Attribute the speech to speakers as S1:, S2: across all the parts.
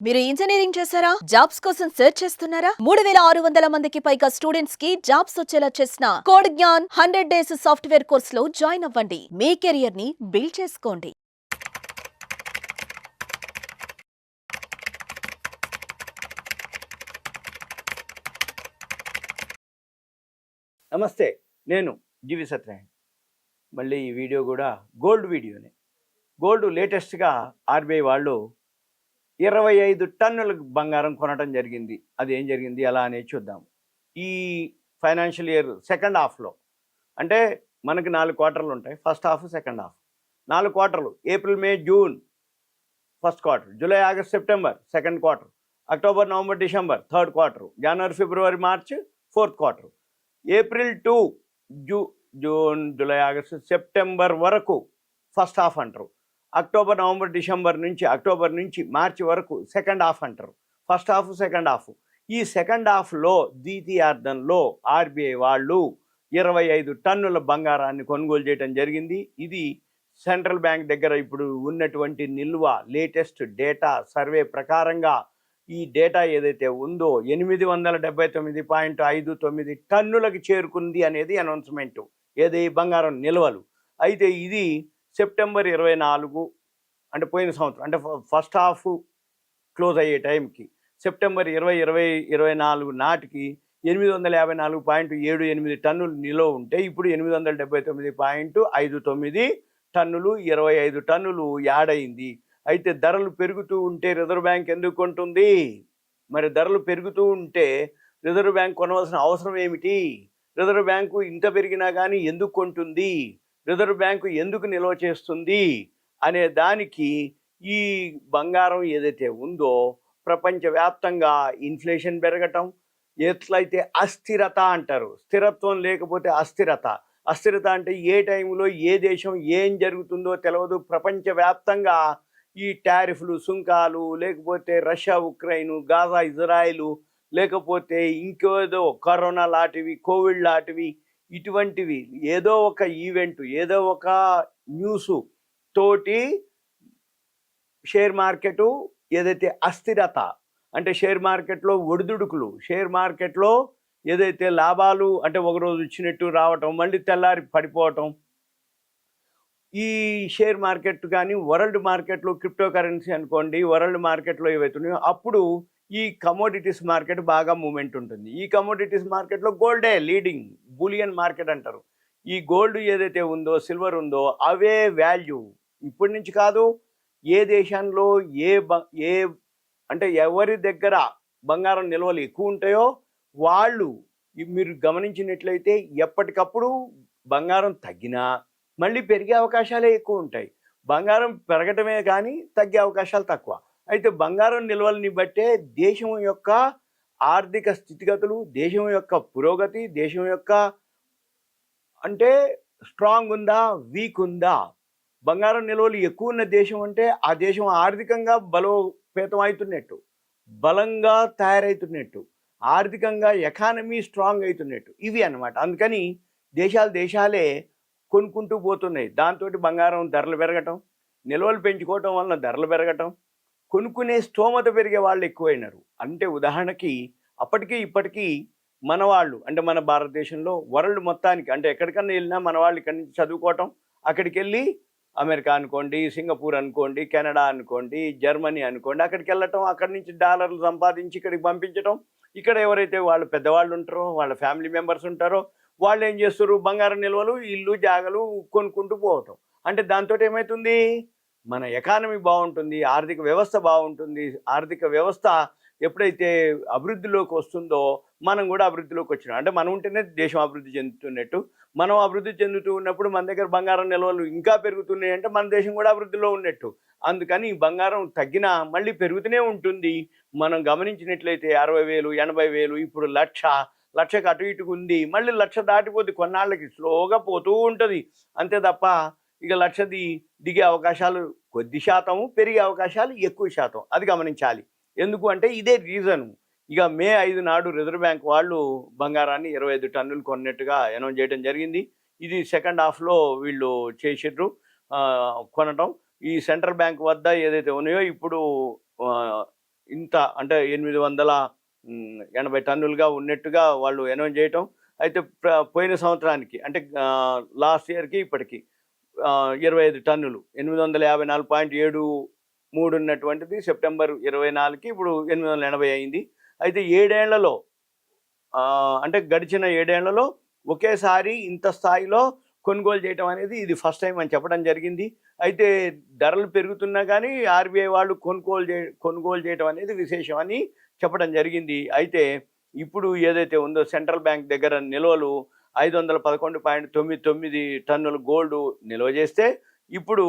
S1: మీరు ఇంజనీరింగ్ చేశారా? జాబ్స్ కోసం సెర్చ్ చేస్తున్నారా? 3600 మందికి పైగా స్టూడెంట్స్ కి జాబ్స్ వచ్చేలా చేసిన code Gyan 100 days software course లో జాయిన్ అవ్వండి. మీ కెరియర్ ని బిల్డ్ చేసుకోండి.
S2: నమస్తే. నేను జీవి సత్యనారాయణ. మళ్ళీ ఈ వీడియో కూడా గోల్డ్ వీడియోనే. గోల్డ్ లేటెస్ట్గా ఆర్బీఐ వాళ్ళు 25 టన్నుల బంగారం కొనడం జరిగింది. అది ఏం జరిగింది ఎలా అనేది చూద్దాం. ఈ ఫైనాన్షియల్ ఇయర్ సెకండ్ హాఫ్లో, అంటే మనకి 4 క్వార్టర్లు ఉంటాయి. First half, second half. 4 క్వార్టర్లు: April, May, June first quarter, July, August, September second quarter, October, November, December third quarter, జనవరి, ఫిబ్రవరి, March fourth quarter, April to June, July, August, September వరకు first half అంటారు. అక్టోబర్, నవంబర్, డిసెంబర్ నుంచి October నుంచి మార్చి వరకు second half అంటారు. First half, second half. ఈ సెకండ్ హాఫ్లో ద్వితీయార్థంలో ఆర్బీఐ వాళ్ళు 25 టన్నుల బంగారాన్ని కొనుగోలు చేయడం జరిగింది. ఇది సెంట్రల్ బ్యాంక్ దగ్గర ఇప్పుడు ఉన్నటువంటి నిల్వ లేటెస్ట్ డేటా సర్వే ప్రకారంగా ఈ డేటా ఏదైతే ఉందో 879.59 టన్నులకు చేరుకుంది అనేది అనౌన్స్మెంటు. ఏది బంగారం నిల్వలు. అయితే ఇది సెప్టెంబర్ 24, అంటే పోయిన సంవత్సరం, అంటే ఫస్ట్ హాఫ్ క్లోజ్ అయ్యే టైంకి సెప్టెంబర్ 2024 నాటికి 854.78 టన్నులు నిల్వ ఉంటే ఇప్పుడు 879.59 టన్నులు, 25 టన్నులు యాడ్ అయింది. అయితే ధరలు పెరుగుతూ ఉంటే రిజర్వ్ బ్యాంక్ ఎందుకు కొంటుంది? మరి ధరలు పెరుగుతూ ఉంటే రిజర్వ్ బ్యాంక్ కొనవలసిన అవసరం ఏమిటి? రిజర్వ్ బ్యాంకు ఇంత పెరిగినా కానీ ఎందుకు కొంటుంది? రిజర్వ్ బ్యాంకు ఎందుకు నిల్వ చేస్తుంది అనే దానికి ఈ బంగారం ఏదైతే ఉందో ప్రపంచవ్యాప్తంగా ఇన్ఫ్లేషన్ పెరగటం, ఎట్లయితే అస్థిరత అంటారు. స్థిరత్వం లేకపోతే అస్థిరత. అస్థిరత అంటే ఏ టైంలో ఏ దేశం ఏం జరుగుతుందో తెలియదు. ప్రపంచవ్యాప్తంగా ఈ టారిఫ్లు, సుంకాలు, లేకపోతే రష్యా ఉక్రెయిన్, గాజా ఇజ్రాయిలు, లేకపోతే ఇంకేదో కరోనా లాంటివి, కోవిడ్ లాంటివి, ఇటువంటివి ఏదో ఒక ఈవెంట్, ఏదో ఒక న్యూసు తోటి షేర్ మార్కెటు ఏదైతే అస్థిరత, అంటే షేర్ మార్కెట్లో ఒడిదుడుకులు, షేర్ మార్కెట్లో ఏదైతే లాభాలు అంటే ఒకరోజు వచ్చినట్టు రావటం, మళ్ళీ తెల్లారి పడిపోవటం, ఈ షేర్ మార్కెట్ కానీ వరల్డ్ మార్కెట్లో క్రిప్టో కరెన్సీ అనుకోండి, వరల్డ్ మార్కెట్లో ఏవైతున్నాయో అప్పుడు ఈ కమోడిటీస్ మార్కెట్ బాగా మూమెంట్ ఉంటుంది. ఈ కమోడిటీస్ మార్కెట్లో గోల్డే లీడింగ్, బులియన్ మార్కెట్ అంటారు. ఈ గోల్డ్ ఏదైతే ఉందో, సిల్వర్ ఉందో, అవే వాల్యూ. ఇప్పటి నుంచి కాదు, ఏ దేశంలో ఏ అంటే ఎవరి దగ్గర బంగారం నిల్వలు ఎక్కువ ఉంటాయో వాళ్ళు, మీరు గమనించినట్లయితే ఎప్పటికప్పుడు బంగారం తగ్గినా మళ్ళీ పెరిగే అవకాశాలే ఎక్కువ ఉంటాయి. బంగారం పెరగటమే కానీ తగ్గే అవకాశాలు తక్కువ. అయితే బంగారం నిల్వల్ని బట్టే దేశం యొక్క ఆర్థిక స్థితిగతులు, దేశం యొక్క పురోగతి, దేశం యొక్క అంటే స్ట్రాంగ్ ఉందా, వీక్ ఉందా. బంగారం నిల్వలు ఎక్కువ ఉన్న దేశం అంటే ఆ దేశం ఆర్థికంగా బలోపేతం అవుతున్నట్టు, బలంగా తయారవుతున్నట్టు, ఆర్థికంగా ఎకానమీ స్ట్రాంగ్ అవుతున్నట్టు. ఇవి అన్నమాట. అందుకని దేశాలే కొనుక్కుంటూ పోతున్నాయి. దాంతో బంగారం ధరలు పెరగటం, నిల్వలు పెంచుకోవటం వలన ధరలు పెరగటం, కొనుక్కునే స్తోమత పెరిగే వాళ్ళు ఎక్కువైనారు. అంటే ఉదాహరణకి అప్పటికీ ఇప్పటికీ మన వాళ్ళు, అంటే మన భారతదేశంలో వరల్డ్ మొత్తానికి, అంటే ఎక్కడికన్నా వెళ్ళినా మన వాళ్ళు ఇక్కడి నుంచి చదువుకోవటం, అక్కడికి వెళ్ళి అమెరికా అనుకోండి, సింగపూర్ అనుకోండి, కెనడా అనుకోండి, జర్మనీ అనుకోండి, అక్కడికి వెళ్ళటం, అక్కడి నుంచి డాలర్లు సంపాదించి ఇక్కడికి పంపించడం. ఇక్కడ ఎవరైతే వాళ్ళు పెద్దవాళ్ళు ఉంటారో, వాళ్ళ ఫ్యామిలీ మెంబర్స్ ఉంటారో, వాళ్ళు ఏం చేస్తారు, బంగారం నిల్వలు, ఇల్లు, జాగలు కొనుక్కుంటూ పోవటం. అంటే దాంతో ఏమవుతుంది, మన ఎకానమీ బాగుంటుంది, ఆర్థిక వ్యవస్థ బాగుంటుంది. ఆర్థిక వ్యవస్థ ఎప్పుడైతే అభివృద్ధిలోకి వస్తుందో మనం కూడా అభివృద్ధిలోకి వచ్చినాం. అంటే మనం ఉంటేనే దేశం అభివృద్ధి చెందుతున్నట్టు. మనం అభివృద్ధి చెందుతూ ఉన్నప్పుడు మన దగ్గర బంగారం నిల్వలు ఇంకా పెరుగుతున్నాయి అంటే మన దేశం కూడా అభివృద్ధిలో ఉన్నట్టు. అందుకని బంగారం తగ్గినా మళ్ళీ పెరుగుతూనే ఉంటుంది. మనం గమనించినట్లయితే 60,000, 80,000, ఇప్పుడు లక్షకు అటు ఇటుకు ఉంది. మళ్ళీ 1,00,000 దాటిపోతే కొన్నాళ్ళకి స్లోగా పోతూ ఉంటుంది. అంతే తప్ప ఇక 1,00,000 దిగే అవకాశాలు కొద్ది శాతము, పెరిగే అవకాశాలు ఎక్కువ శాతం. అది గమనించాలి. ఎందుకు అంటే ఇదే రీజను. ఇక మే 5 నాడు రిజర్వ్ బ్యాంక్ వాళ్ళు బంగారాన్ని 25 టన్నులు కొన్నట్టుగా అనౌన్స్ చేయడం జరిగింది. ఇది సెకండ్ హాఫ్లో వీళ్ళు చేసిర్రు కొనటం. ఈ సెంట్రల్ బ్యాంక్ వద్ద ఏదైతే ఉన్నాయో ఇప్పుడు ఇంత అంటే 880 టన్నులుగా ఉన్నట్టుగా వాళ్ళు అనౌన్స్ చేయటం. అయితే పోయిన సంవత్సరానికి అంటే లాస్ట్ ఇయర్కి ఇప్పటికి 25 టన్నులు 854.73 ఉన్నటువంటిది సెప్టెంబర్ 24కి ఇప్పుడు 880 అయింది. అయితే 7 ఏళ్లలో అంటే గడిచిన 7 ఏళ్లలో ఒకేసారి ఇంత స్థాయిలో కొనుగోలు చేయటం అనేది ఇది ఫస్ట్ టైం అని చెప్పడం జరిగింది. అయితే ధరలు పెరుగుతున్నా కానీ ఆర్బీఐ వాళ్ళు కొనుగోలు చేయటం అనేది విశేషం అని చెప్పడం జరిగింది. అయితే ఇప్పుడు ఏదైతే ఉందో సెంట్రల్ బ్యాంక్ దగ్గర నిల్వలు 511.99 టన్నుల గోల్డ్ నిల్వ చేస్తే ఇప్పుడు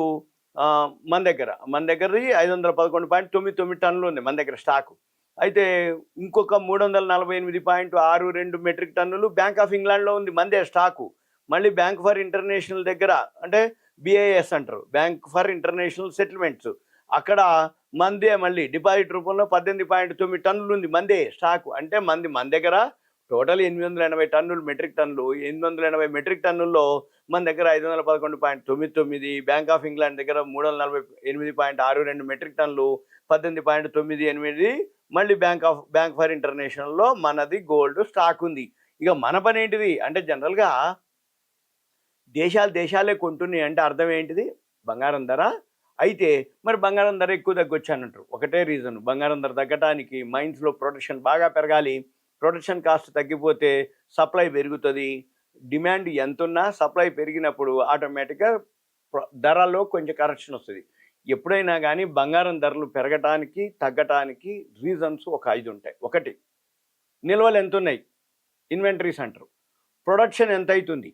S2: మన దగ్గరది 511.99 టన్నులు ఉంది మన దగ్గర స్టాకు. అయితే ఇంకొక 348.62 మెట్రిక్ టన్నులు బ్యాంక్ ఆఫ్ ఇంగ్లాండ్లో ఉంది మందే స్టాకు. మళ్ళీ బ్యాంక్ ఫర్ ఇంటర్నేషనల్ దగ్గర అంటే BIS అంటారు, బ్యాంక్ ఫర్ ఇంటర్నేషనల్ సెటిల్మెంట్స్, అక్కడ మందే మళ్ళీ డిపాజిట్ రూపంలో 18.9 టన్నులు ఉంది మందే స్టాకు. అంటే మన దగ్గర టోటల్ 880 టన్నులు మెట్రిక్ టన్నులు. 880 మెట్రిక్ టన్నుల్లో మన దగ్గర 511.99, బ్యాంక్ ఆఫ్ ఇంగ్లాండ్ దగ్గర 348.62 మెట్రిక్ టన్నులు, 18.98 మళ్ళీ బ్యాంక్ ఫర్ ఇంటర్నేషనల్లో మనది గోల్డ్ స్టాక్ ఉంది. ఇక మన పని ఏంటిది అంటే జనరల్గా దేశాలే కొంటున్నాయి అంటే అర్థం ఏంటిది? బంగారం ధర. అయితే మరి బంగారం ధర ఎక్కువ తగ్గొచ్చానంటారు. ఒకటే రీజన్, బంగారం ధర తగ్గటానికి మైన్స్లో ప్రొడక్షన్ బాగా పెరగాలి. ప్రొడక్షన్ కాస్ట్ తగ్గిపోతే సప్లై పెరుగుతుంది. డిమాండ్ ఎంతున్నా సప్లై పెరిగినప్పుడు ఆటోమేటిక్గా ధరలో కొంచెం కరెక్షన్ వస్తుంది. ఎప్పుడైనా కానీ బంగారం ధరలు పెరగటానికి తగ్గటానికి రీజన్స్ ఒక 5 ఉంటాయి. ఒకటి, నిల్వలు ఎంత ఉన్నాయి, ఇన్వెంటరీస్ అంటారు. ప్రొడక్షన్ ఎంత అవుతుంది,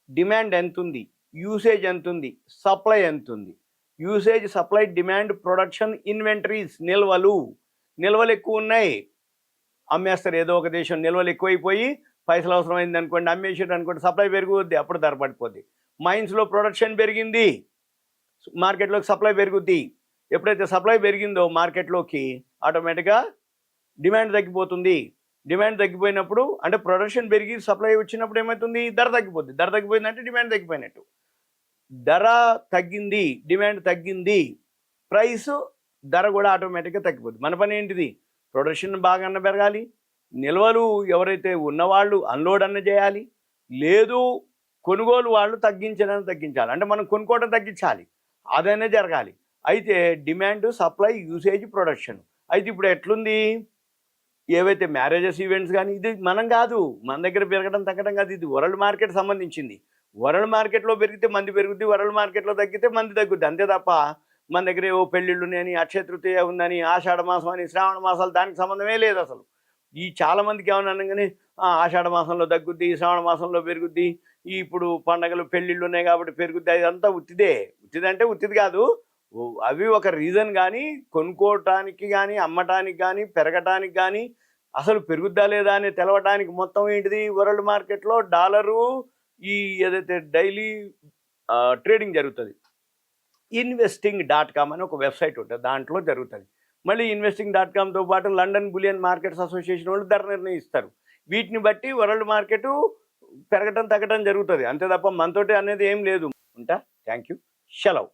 S2: డిమాండ్ ఎంత ఉంది, యూసేజ్ ఎంత ఉంది, సప్లై ఎంత ఉంది. Usage, supply, demand, production, inventories, నిల్వలు ఎక్కువ ఉన్నాయి, అమ్మేస్తారు. ఏదో ఒక దేశం నిల్వలు ఎక్కువైపోయి పైసలు అవసరమైంది అనుకోండి, అమ్మేసాడు అనుకోండి, సప్లై పెరుగుద్ది, అప్పుడు ధర పడిపోద్ది. మైన్స్లో ప్రొడక్షన్ పెరిగింది, మార్కెట్లోకి సప్లై పెరుగుద్ది. ఎప్పుడైతే సప్లై పెరిగిందో మార్కెట్లోకి ఆటోమేటిక్గా డిమాండ్ తగ్గిపోతుంది. డిమాండ్ తగ్గిపోయినప్పుడు అంటే ప్రొడక్షన్ పెరిగి సప్లై వచ్చినప్పుడు ఏమవుతుంది? ధర తగ్గిపోద్ది. ధర తగ్గిపోయిందంటే డిమాండ్ తగ్గిపోయినట్టు. ధర తగ్గింది, డిమాండ్ తగ్గింది, ధర కూడా ఆటోమేటిక్గా తగ్గిపోద్ది. మన పని ఏంటిది? ప్రొడక్షన్ బాగా పెరగాలి, నిల్వలు ఎవరైతే ఉన్నవాళ్ళు అన్లోడ్ అన్న చేయాలి, లేదు కొనుగోలు వాళ్ళు తగ్గించాలి. అంటే మనం కొనుక్కోవడం తగ్గించాలి, అదైనా జరగాలి. అయితే డిమాండ్, సప్లై, యూసేజ్, ప్రొడక్షన్. అయితే ఇప్పుడు ఎట్లుంది? ఏవైతే మ్యారేజెస్, ఈవెంట్స్ కానీ ఇది మనం కాదు, మన దగ్గర పెరగడం తగ్గడం కాదు, ఇది వరల్డ్ మార్కెట్ సంబంధించింది. వరల్డ్ మార్కెట్లో పెరిగితే మంది పెరుగుద్ది, వరల్డ్ మార్కెట్లో తగ్గితే మంది తగ్గుద్ది. అంతే తప్ప మన దగ్గర ఏవో పెళ్ళిళ్ళు ఉన్నాయని, అక్షయ తృతీయ ఉందని, ఆషాఢ మాసం అని, శ్రావణ మాసాలు దానికి సంబంధమే లేదు అసలు. ఈ చాలామందికి ఏమన్నా అనగానే ఆషాఢ మాసంలో తగ్గుద్ది, శ్రావణ మాసంలో పెరుగుద్ది, ఇప్పుడు పండగలు పెళ్ళిళ్ళు ఉన్నాయి కాబట్టి పెరుగుద్ది, అదంతా ఉత్తిదంటే ఉత్తిది కాదు. అవి ఒక రీజన్. కానీ కొనుక్కోవటానికి కానీ, అమ్మటానికి కానీ, పెరగటానికి కానీ, అసలు పెరుగుద్దా లేదా అని తెలవటానికి మొత్తం ఏంటిది? వరల్డ్ మార్కెట్లో డాలరు ఈ ఏదైతే డైలీ ట్రేడింగ్ జరుగుతుంది, investing.com అని ఒక వెబ్సైట్ ఉంటుంది, దాంట్లో జరుగుతుంది. మళ్ళీ investing.comతో పాటు లండన్ బులియన్ మార్కెట్స్ అసోసియేషన్ వాళ్ళు ధర నిర్ణయిస్తారు. వీటిని బట్టి వరల్డ్ మార్కెట్ పెరగటం తగ్గటం జరుగుతుంది. అంతే తప్ప మనతోటి అనేది ఏం లేదు. ఉంటా. Thank you. సెలవు.